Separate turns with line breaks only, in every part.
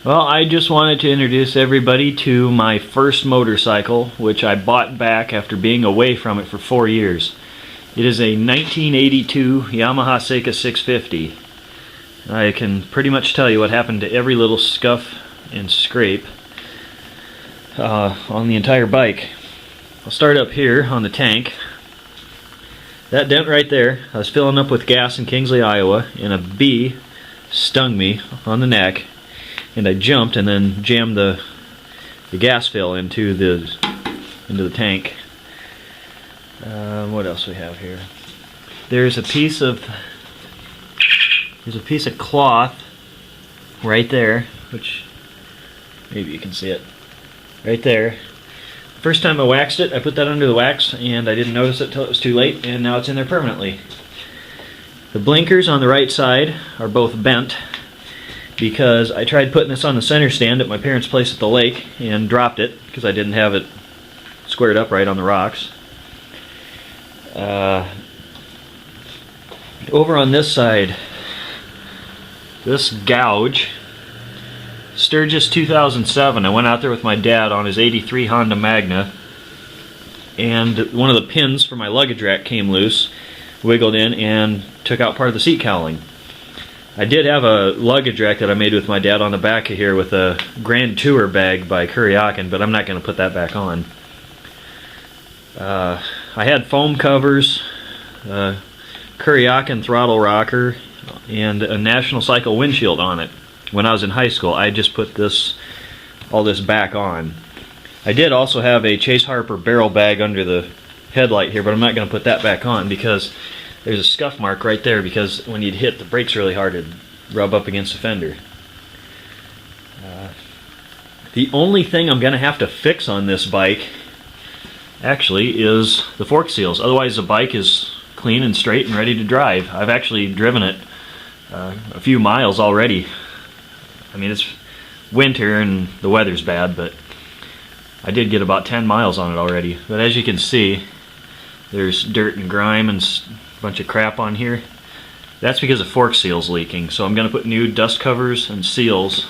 Well, I just wanted to introduce everybody to my first motorcycle, which I bought back after being away from it for 4 years. It is a 1982 Yamaha Seika 650. I can pretty much tell you what happened to every little scuff and scrape on the entire bike. I'll start up here on the tank. That dent right there, I was filling up with gas in Kingsley, Iowa, and a bee stung me on the neck. And I jumped and then jammed the gas fill into the tank. What else we have here? There's a piece of cloth right there, which maybe you can see it right there. First time I waxed it, I put that under the wax and I didn't notice it till it was too late, and now it's in there permanently. The blinkers on the right side are both bent, because I tried putting this on the center stand at my parents' place at the lake and dropped it because I didn't have it squared up right on the rocks. Over on this side, this gouge, Sturgis 2007, I went out there with my dad on his 83 Honda Magna, and one of the pins for my luggage rack came loose, wiggled in, and took out part of the seat cowling. I did have a luggage rack that I made with my dad on the back of here with a Grand Tour bag by Kory, but I'm not going to put that back on. I had foam covers, Kory throttle rocker, and a National Cycle windshield on it. When I was in high school, I just put all this back on. I did also have a Chase Harper barrel bag under the headlight here, but I'm not going to put that back on because there's a scuff mark right there, because when you'd hit the brakes really hard, it'd rub up against the fender. The only thing I'm going to have to fix on this bike actually is the fork seals. Otherwise the bike is clean and straight and ready to drive. I've actually driven it a few miles already. I mean, it's winter and the weather's bad, but I did get about 10 miles on it already. But as you can see, there's dirt and grime and bunch of crap on here. That's because the fork seal's leaking, so I'm going to put new dust covers and seals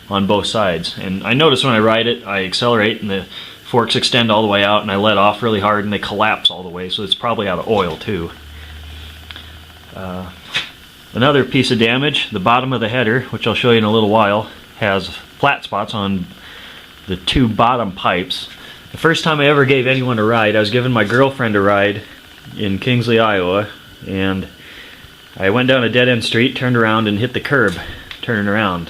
on both sides. And I notice when I ride it, I accelerate and the forks extend all the way out, and I let off really hard and they collapse all the way, so it's probably out of oil too. Another piece of damage, the bottom of the header, which I'll show you in a little while, has flat spots on the two bottom pipes. The first time I ever gave anyone a ride, I was giving my girlfriend a ride in Kingsley, Iowa, and I went down a dead-end street, turned around, and hit the curb turning around.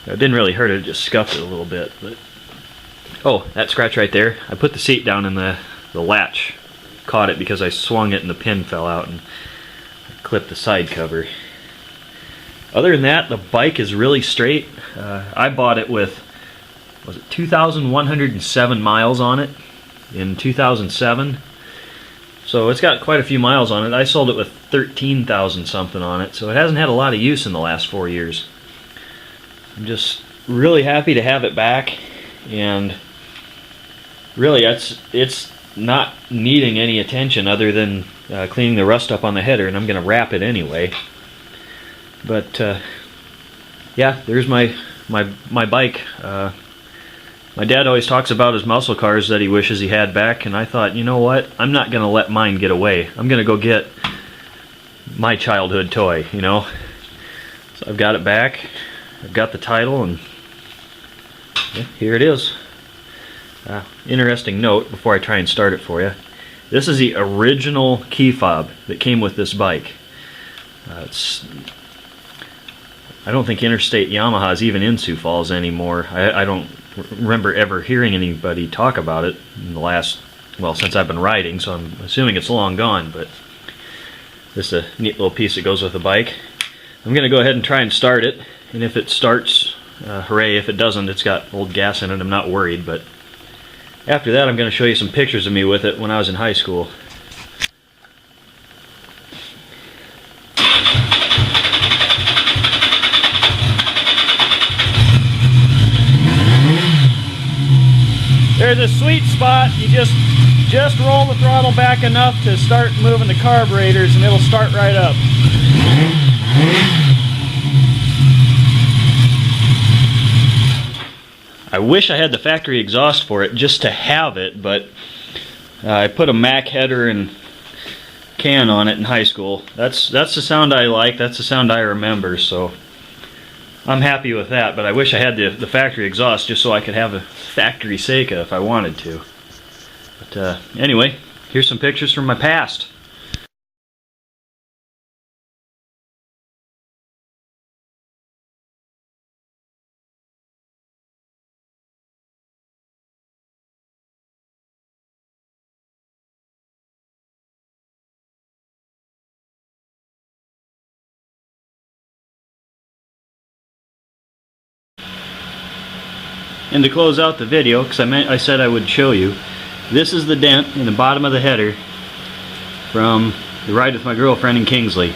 It didn't really hurt it, just scuffed it a little bit. But oh, that scratch right there, I put the seat down and the latch caught it because I swung it and the pin fell out and I clipped the side cover. Other than that, the bike is really straight. I bought it with, was it 2,107 miles on it in 2007. So it's got quite a few miles on it. I sold it with 13,000 something on it, so it hasn't had a lot of use in the last 4 years. I'm just really happy to have it back, and really it's not needing any attention other than cleaning the rust up on the header, and I'm going to wrap it anyway. But yeah, there's my bike. My dad always talks about his muscle cars that he wishes he had back, and I thought, you know what, I'm not going to let mine get away. I'm going to go get my childhood toy, you know. So I've got it back, I've got the title, and yeah, here it is. Interesting note before I try and start it for you. This is the original key fob that came with this bike. I don't think Interstate Yamaha is even in Sioux Falls anymore. I don't remember ever hearing anybody talk about it in the last, well, since I've been riding, so I'm assuming it's long gone, but this is a neat little piece that goes with the bike. I'm going to go ahead and try and start it, and if it starts, hooray. If it doesn't, it's got old gas in it. I'm not worried, but after that I'm going to show you some pictures of me with it when I was in high school. There's a sweet spot. You just roll the throttle back enough to start moving the carburetors and it'll start right up. I wish I had the factory exhaust for it just to have it, but I put a Mac header and can on it in high school. That's the sound I like, that's the sound I remember, so I'm happy with that, but I wish I had the factory exhaust just so I could have a factory Seika if I wanted to. But anyway, here's some pictures from my past. And to close out the video, because I said I would show you, this is the dent in the bottom of the header from the ride with my girlfriend in Kingsley.